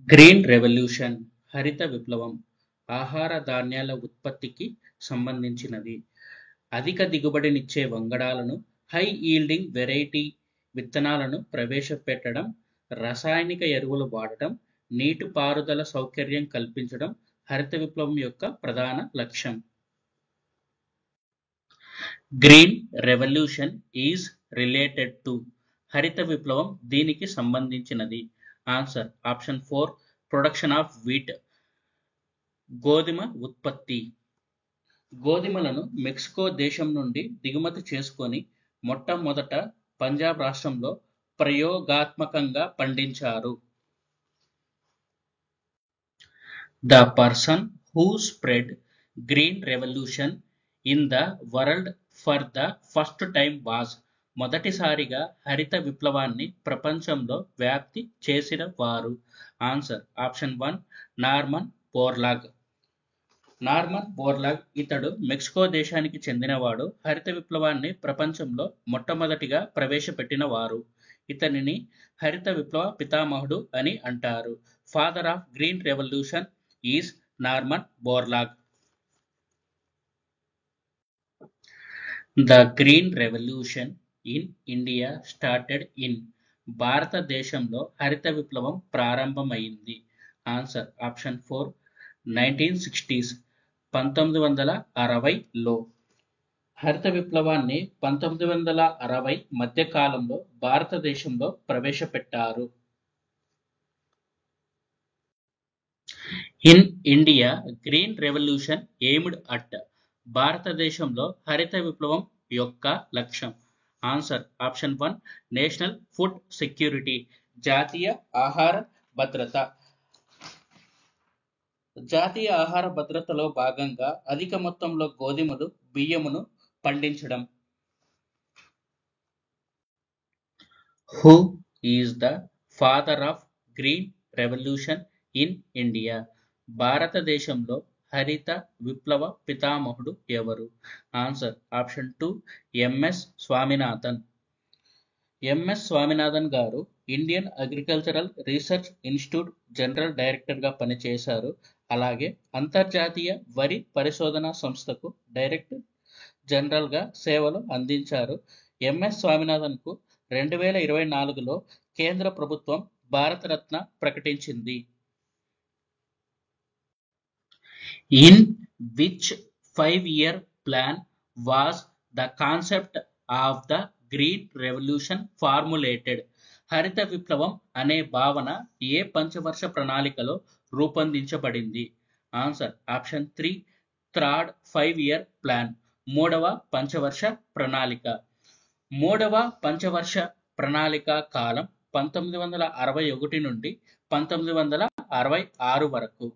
Green revolution హరిత విప్లవం ఆహార ధాన్యాల ఉత్పత్తికి సంబంధించినది. అధిక దిగుబడినిచ్చే వంగడాలను, హై ఈల్డింగ్ వెరైటీ విత్తనాలను ప్రవేశపెట్టడం, రసాయనిక ఎరువులు వాడటం, నీటిపారుదల సౌకర్యం కల్పించడం హరిత విప్లవం యొక్క ప్రధాన లక్ష్యం. Green revolution is related to హరిత విప్లవం దీనికి సంబంధించినది. Answer option 4 production of wheat గోధుమ ఉత్పత్తి. గోధుమలను మెక్సికో దేశం నుండి దిగుమతి చేసుకొని మొట్టమొదట పంజాబ్ రాష్ట్రంలో ప్రయోగాత్మకంగా పండించారు. The person who spread green revolution in the world for the first time was మొదటిసారిగా హరిత విప్లవాన్ని ప్రపంచంలో వ్యాప్తి చేసిన వారు. Answer option 1 Norman Borlaug. Norman Borlaug ఇతడు మెక్సికో దేశానికి చెందినవాడు. హరిత విప్లవాన్ని ప్రపంచంలో మొట్టమొదటిగా ప్రవేశపెట్టిన వారు. ఇతనిని హరిత విప్లవ పితామహుడు అని అంటారు. Father of green revolution is Norman Borlaug. The green revolution in India started in భారతదేశంలో హరిత విప్లవం ప్రారంభమైంది. Answer option 4 1960s 1960లో. హరిత విప్లవాన్ని 1960 మధ్య కాలంలో భారతదేశంలో ప్రవేశపెట్టారు. In India green revolution aimed at భారతదేశంలో హరిత విప్లవం యొక్క లక్ష్యం. Answer option 1 national food security జాతీయ ఆహార భద్రత. జాతీయ ఆహార భద్రతలో భాగంగా అధిక మొత్తంలో గోధుమలు, బియ్యమును పండించడం. Who is the father of green revolution in India భారతదేశంలో హరిత విప్లవ పితామహుడు ఎవరు? Answer option 2 MS Swaminathan. MS Swaminathan గారు Indian agricultural research institute general డైరెక్టర్గా పనిచేశారు. అలాగే అంతర్జాతీయ వరి పరిశోధనా సంస్థకు డైరెక్టర్ జనరల్గా సేవలు అందించారు. ఎంఎస్ స్వామినాథన్కు 2024లో కేంద్ర ప్రభుత్వం భారతరత్న ప్రకటించింది. In which 5-year plan was the concept of the green revolution formulated హరిత విప్లవం అనే భావన ఏ పంచవర్ష ప్రణాళికలో రూపొందించబడింది? Answer option 3 third 5-year plan మూడవ పంచవర్ష ప్రణాళిక. మూడవ పంచవర్ష ప్రణాళిక కాలం 1961 నుండి 1966 వరకు.